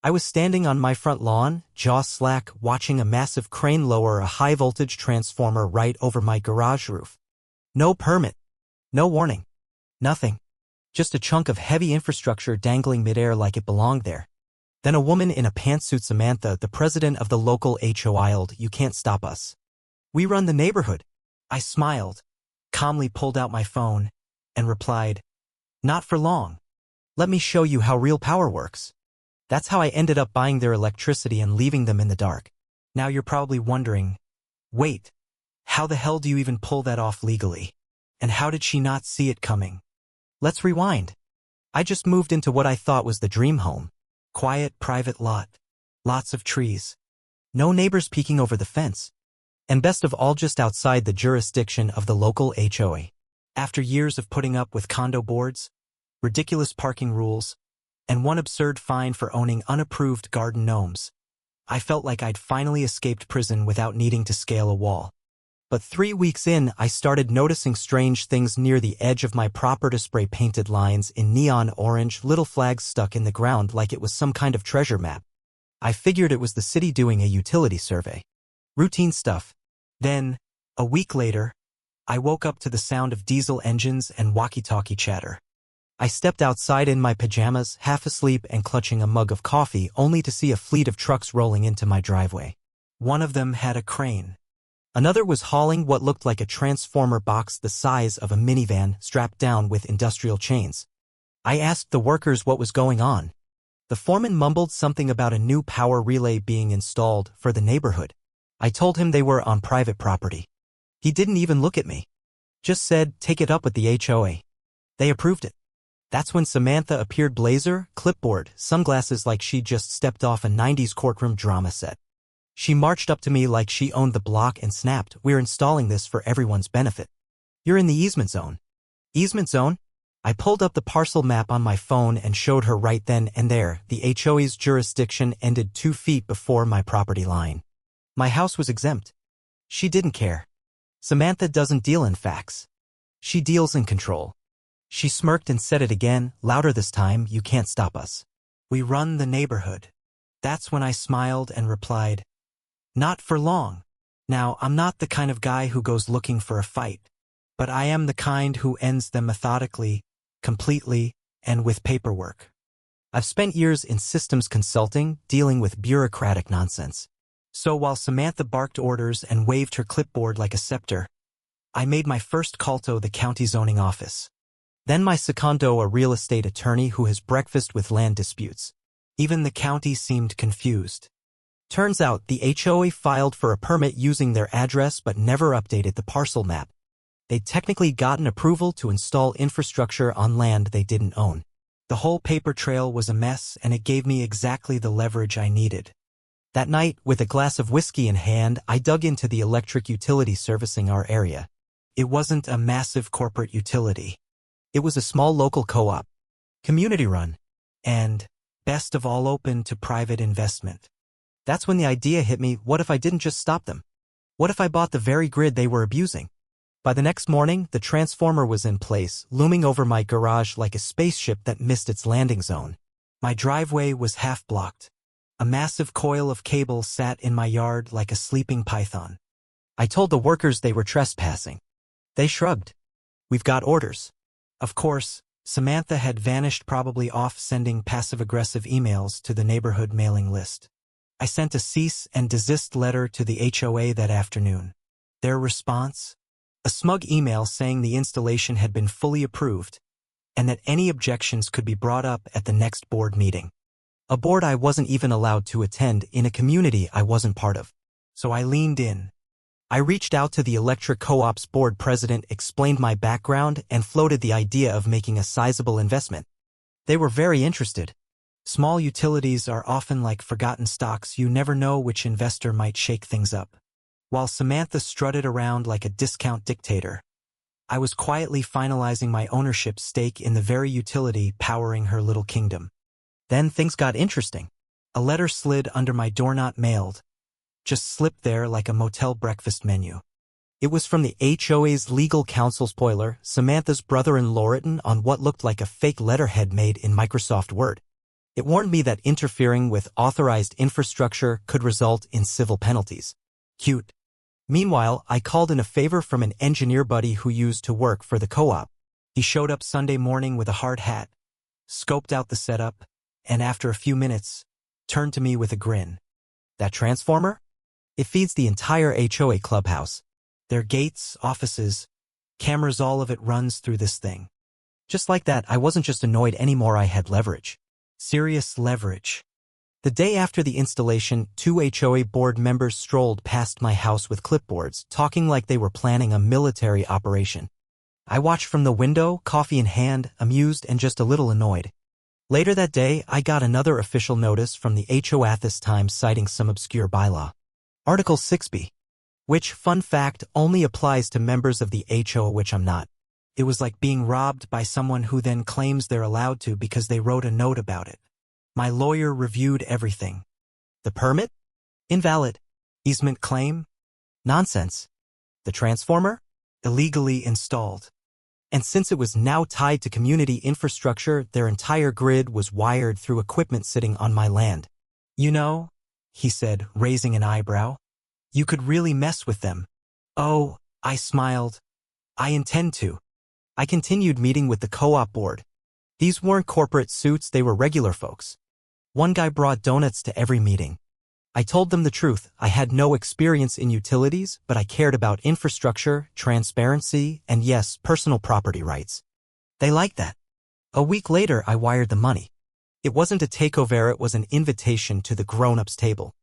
I was standing on my front lawn, jaw slack, watching a massive crane lower a high-voltage transformer right over my garage roof. No permit. No warning. Nothing. Just a chunk of heavy infrastructure dangling midair like it belonged there. Then a woman in a pantsuit, Samantha, the president of the local HOA, yelled, "You can't stop us. We run the neighborhood." I smiled, calmly pulled out my phone, and replied, "Not for long. Let me show you how real power works." That's how I ended up buying their electricity and leaving them in the dark. Now you're probably wondering, wait, how the hell do you even pull that off legally? And how did she not see it coming? Let's rewind. I just moved into what I thought was the dream home. Quiet, private lot. Lots of trees. No neighbors peeking over the fence. And best of all, just outside the jurisdiction of the local HOA. After years of putting up with condo boards, ridiculous parking rules, and one absurd fine for owning unapproved garden gnomes, I felt like I'd finally escaped prison without needing to scale a wall. But 3 weeks in, I started noticing strange things near the edge of my property: spray-painted lines in neon orange, little flags stuck in the ground like it was some kind of treasure map. I figured it was the city doing a utility survey. Routine stuff. Then, a week later, I woke up to the sound of diesel engines and walkie-talkie chatter. I stepped outside in my pajamas, half asleep and clutching a mug of coffee, only to see a fleet of trucks rolling into my driveway. One of them had a crane. Another was hauling what looked like a transformer box the size of a minivan strapped down with industrial chains. I asked the workers what was going on. The foreman mumbled something about a new power relay being installed for the neighborhood. I told him they were on private property. He didn't even look at me. Just said, "Take it up with the HOA." They approved it. That's when Samantha appeared, blazer, clipboard, sunglasses, like she just stepped off a 90s courtroom drama set. She marched up to me like she owned the block and snapped, "We're installing this for everyone's benefit. You're in the easement zone." Easement zone? I pulled up the parcel map on my phone and showed her right then and there. The HOA's jurisdiction ended 2 feet before my property line. My house was exempt. She didn't care. Samantha doesn't deal in facts. She deals in control. She smirked and said it again, louder this time, "You can't stop us. We run the neighborhood." That's when I smiled and replied, "Not for long." Now, I'm not the kind of guy who goes looking for a fight, but I am the kind who ends them methodically, completely, and with paperwork. I've spent years in systems consulting, dealing with bureaucratic nonsense. So while Samantha barked orders and waved her clipboard like a scepter, I made my first call to the county zoning office. Then my secondo, a real estate attorney who has breakfast with land disputes. Even the county seemed confused. Turns out the HOA filed for a permit using their address but never updated the parcel map. They'd technically gotten approval to install infrastructure on land they didn't own. The whole paper trail was a mess, and it gave me exactly the leverage I needed. That night, with a glass of whiskey in hand, I dug into the electric utility servicing our area. It wasn't a massive corporate utility. It was a small local co-op, community-run, and, best of all, open to private investment. That's when the idea hit me: what if I didn't just stop them? What if I bought the very grid they were abusing? By the next morning, the transformer was in place, looming over my garage like a spaceship that missed its landing zone. My driveway was half blocked. A massive coil of cable sat in my yard like a sleeping python. I told the workers they were trespassing. They shrugged. "We've got orders." Of course, Samantha had vanished, probably off sending passive-aggressive emails to the neighborhood mailing list. I sent a cease and desist letter to the HOA that afternoon. Their response? A smug email saying the installation had been fully approved and that any objections could be brought up at the next board meeting. A board I wasn't even allowed to attend in a community I wasn't part of. So I leaned in. I reached out to the electric co-op's board president, explained my background, and floated the idea of making a sizable investment. They were very interested. Small utilities are often like forgotten stocks. You never know which investor might shake things up. While Samantha strutted around like a discount dictator, I was quietly finalizing my ownership stake in the very utility powering her little kingdom. Then things got interesting. A letter slid under my door, not mailed. Just slipped there like a motel breakfast menu. It was from the HOA's legal counsel, spoiler, Samantha's brother-in-law, written on what looked like a fake letterhead made in Microsoft Word. It warned me that interfering with authorized infrastructure could result in civil penalties. Cute. Meanwhile, I called in a favor from an engineer buddy who used to work for the co-op. He showed up Sunday morning with a hard hat, scoped out the setup, and after a few minutes, turned to me with a grin. That transformer? It feeds the entire HOA clubhouse. Their gates, offices, cameras, all of it runs through this thing. Just like that, I wasn't just annoyed anymore, I had leverage. Serious leverage. The day after the installation, 2 HOA board members strolled past my house with clipboards, talking like they were planning a military operation. I watched from the window, coffee in hand, amused and just a little annoyed. Later that day, I got another official notice from the HOA, this time citing some obscure bylaw. Article 6b. Which, fun fact, only applies to members of the HOA, which I'm not. It was like being robbed by someone who then claims they're allowed to because they wrote a note about it. My lawyer reviewed everything. The permit? Invalid. Easement claim? Nonsense. The transformer? Illegally installed. And since it was now tied to community infrastructure, their entire grid was wired through equipment sitting on my land. You know, he said, raising an eyebrow, you could really mess with them. Oh, I smiled. I intend to. I continued meeting with the co-op board. These weren't corporate suits, they were regular folks. One guy brought donuts to every meeting. I told them the truth. I had no experience in utilities, but I cared about infrastructure, transparency, and yes, personal property rights. They liked that. A week later, I wired the money. It wasn't a takeover, it was an invitation to the grown-ups table.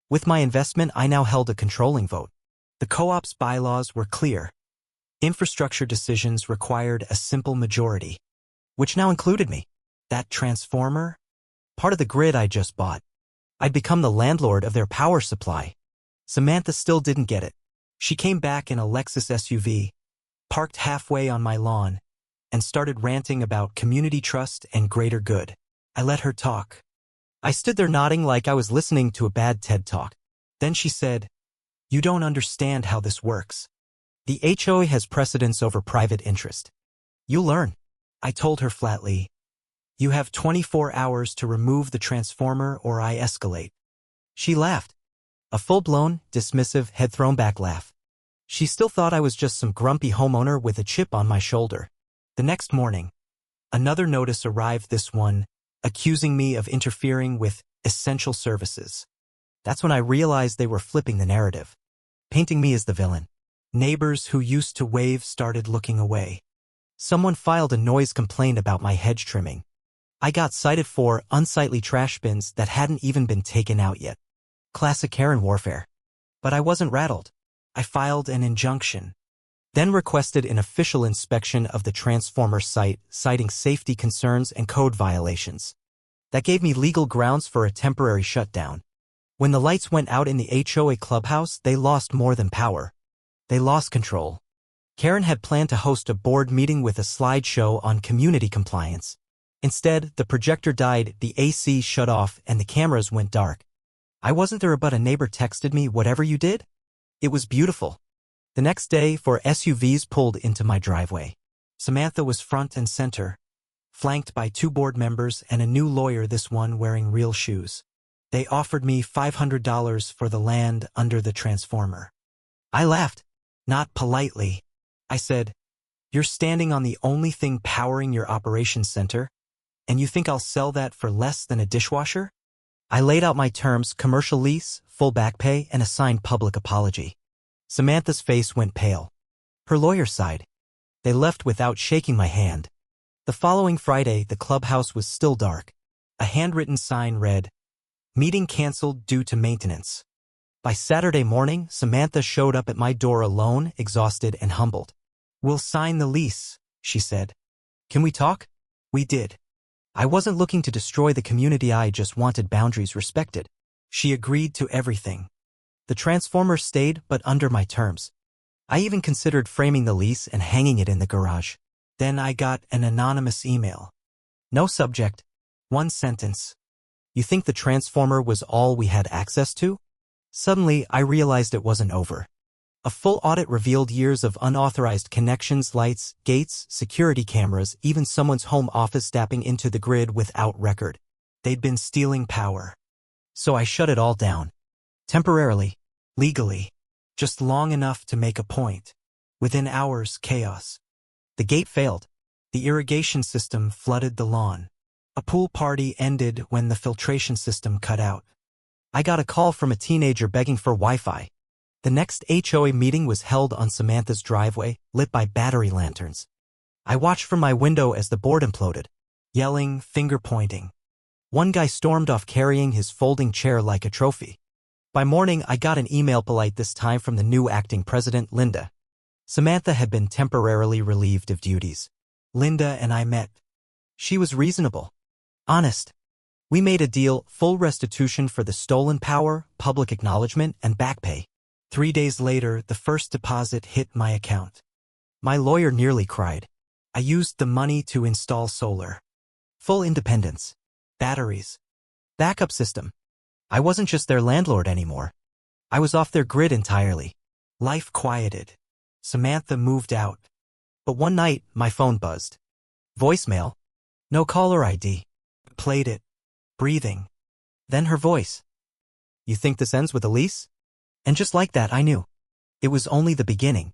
With my investment, I now held a controlling vote. The co-op's bylaws were clear. Infrastructure decisions required a simple majority, which now included me. That transformer? Part of the grid I just bought. I'd become the landlord of their power supply. Samantha still didn't get it. She came back in a Lexus SUV, parked halfway on my lawn, and started ranting about community trust and greater good. I let her talk. I stood there nodding like I was listening to a bad TED Talk. Then she said, "You don't understand how this works. The HOA has precedence over private interest. You'll learn." I told her flatly, "You have 24 hours to remove the transformer or I escalate." She laughed. A full-blown, dismissive, head-thrown-back laugh. She still thought I was just some grumpy homeowner with a chip on my shoulder. The next morning, another notice arrived, this one accusing me of interfering with essential services. That's when I realized they were flipping the narrative, painting me as the villain. Neighbors who used to wave started looking away. Someone filed a noise complaint about my hedge trimming. I got cited for unsightly trash bins that hadn't even been taken out yet. Classic Karen warfare. But I wasn't rattled. I filed an injunction, then requested an official inspection of the transformer site, citing safety concerns and code violations. That gave me legal grounds for a temporary shutdown. When the lights went out in the HOA clubhouse, they lost more than power. They lost control. Karen had planned to host a board meeting with a slideshow on community compliance. Instead, the projector died, the AC shut off, and the cameras went dark. I wasn't there, but a neighbor texted me, "Whatever you did, it was beautiful." The next day, 4 SUVs pulled into my driveway. Samantha was front and center, flanked by 2 board members and a new lawyer, this one wearing real shoes. They offered me $500 for the land under the transformer. I laughed, not politely. I said, "You're standing on the only thing powering your operations center, and you think I'll sell that for less than a dishwasher?" I laid out my terms: commercial lease, full back pay, and a signed public apology. Samantha's face went pale. Her lawyer sighed. They left without shaking my hand. The following Friday, the clubhouse was still dark. A handwritten sign read, "Meeting canceled due to maintenance." By Saturday morning, Samantha showed up at my door alone, exhausted and humbled. "We'll sign the lease," she said. "Can we talk?" We did. I wasn't looking to destroy the community, I just wanted boundaries respected. She agreed to everything. The transformer stayed, but under my terms. I even considered framing the lease and hanging it in the garage. Then I got an anonymous email. No subject. 1 sentence. "You think the transformer was all we had access to?" Suddenly, I realized it wasn't over. A full audit revealed years of unauthorized connections, lights, gates, security cameras, even someone's home office tapping into the grid without record. They'd been stealing power. So I shut it all down. Temporarily. Legally. Just long enough to make a point. Within hours, chaos. The gate failed. The irrigation system flooded the lawn. A pool party ended when the filtration system cut out. I got a call from a teenager begging for Wi-Fi. The next HOA meeting was held on Samantha's driveway, lit by battery lanterns. I watched from my window as the board imploded, yelling, finger-pointing. One guy stormed off carrying his folding chair like a trophy. By morning, I got an email polite this time from the new acting president, Linda. Samantha had been temporarily relieved of duties. Linda and I met. She was reasonable. Honest. We made a deal, full restitution for the stolen power, public acknowledgement, and back pay. 3 days later, the first deposit hit my account. My lawyer nearly cried. I used the money to install solar. Full independence. Batteries. Backup system. I wasn't just their landlord anymore. I was off their grid entirely. Life quieted. Samantha moved out. But one night, my phone buzzed. Voicemail. No caller ID. Played it. Breathing. Then her voice. You think this ends with a lease? And just like that, I knew. It was only the beginning.